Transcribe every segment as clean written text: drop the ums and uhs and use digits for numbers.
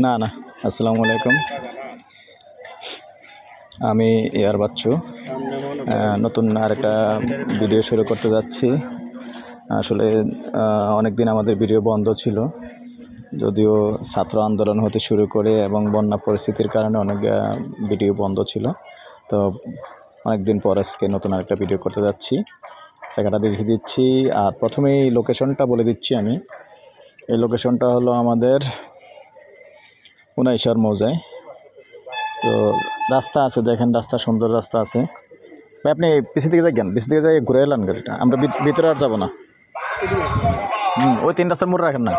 না না, আসসালামু আলাইকুম। আমি ইয়ার বাচ্চু নতুন আরেকটা ভিডিও শুরু করতে যাচ্ছি। আসলে অনেক দিন আমাদের ভিডিও বন্ধ ছিল, যদিও ছাত্র আন্দোলন হতে শুরু করে এবং বন্যা পরিস্থিতির কারণে অনেক ভিডিও বন্ধ ছিল। তো অনেক দিন পর আজকে নতুন আরেকটা ভিডিও করতে যাচ্ছি, জায়গাটা দেখিয়ে দিচ্ছি। আর প্রথমেই লোকেশনটা বলে দিচ্ছি আমি। এই লোকেশনটা হলো আমাদের উনাইশার মৌজায়। তো রাস্তা আছে, দেখেন রাস্তা, সুন্দর রাস্তা আছে। ভাই আপনি পিছিয়ে দিকে যান, পিছিয়ে দিকে যাই ঘুরে এলাম গাড়িটা, আমরা ভিতরে আর যাবো না। ওই 3 রাস্তার মোড় রাখেন না,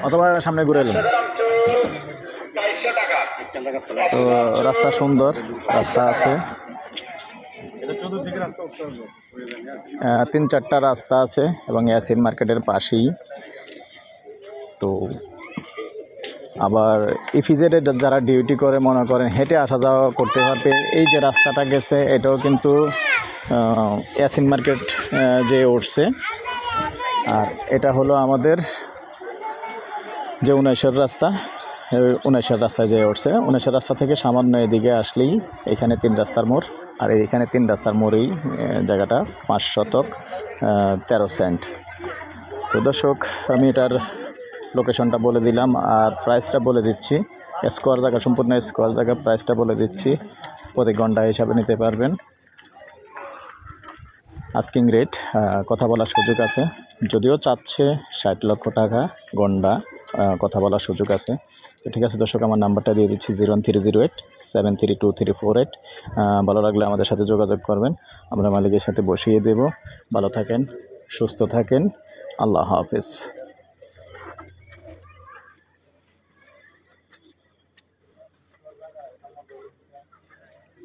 অথবা সামনে ঘুরে এলাম। তো রাস্তা সুন্দর, রাস্তা আছে, 3-4টা রাস্তা আছে এবং ইয়াসিন মার্কেটের পাশেই। তো আবার ইফিজেডে যারা ডিউটি করে মনে করেন হেঁটে আসা যাওয়া করতে পারবে। এই যে রাস্তাটা গেছে এটাও কিন্তু ইয়াসিন মার্কেট যে উঠছে। আর এটা হলো আমাদের যে উনাইশার রাস্তা, উনাইশার রাস্তায় যে উঠছে। উনাইশার রাস্তা থেকে সামান্য এদিকে আসলেই এখানে 3 রাস্তার মোড়। আর এইখানে 3 রাস্তার মোড়েই জায়গাটা 5 শতক 13 সেন্ট। তো দর্শক, আমি এটার লোকেশনটা বলে দিলাম আর প্রাইসটা বলে দিচ্ছি। স্কোয়ার জায়গা, সম্পূর্ণ স্কোয়ার জায়গা, প্রাইসটা বলে দিচ্ছি। প্রতি ঘন্টা হিসাবে নিতে পারবেন। আস্কিং রেট, কথা বলার সুযোগ আছে। যদিও চাচ্ছে 60 লক্ষ টাকা গন্ডা, কথা বলার সুযোগ আছে। তো ঠিক আছে দর্শক, আমার নাম্বারটা দিয়ে দিচ্ছি 01308732348। ভালো লাগলে আমাদের সাথে যোগাযোগ করবেন, আমরা মালিকের সাথে বসিয়ে দেব। ভালো থাকেন, সুস্থ থাকেন, আল্লাহ হাফেজ।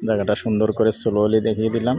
জায়গাটা সুন্দর করে স্লোলি দেখিয়ে দিলাম।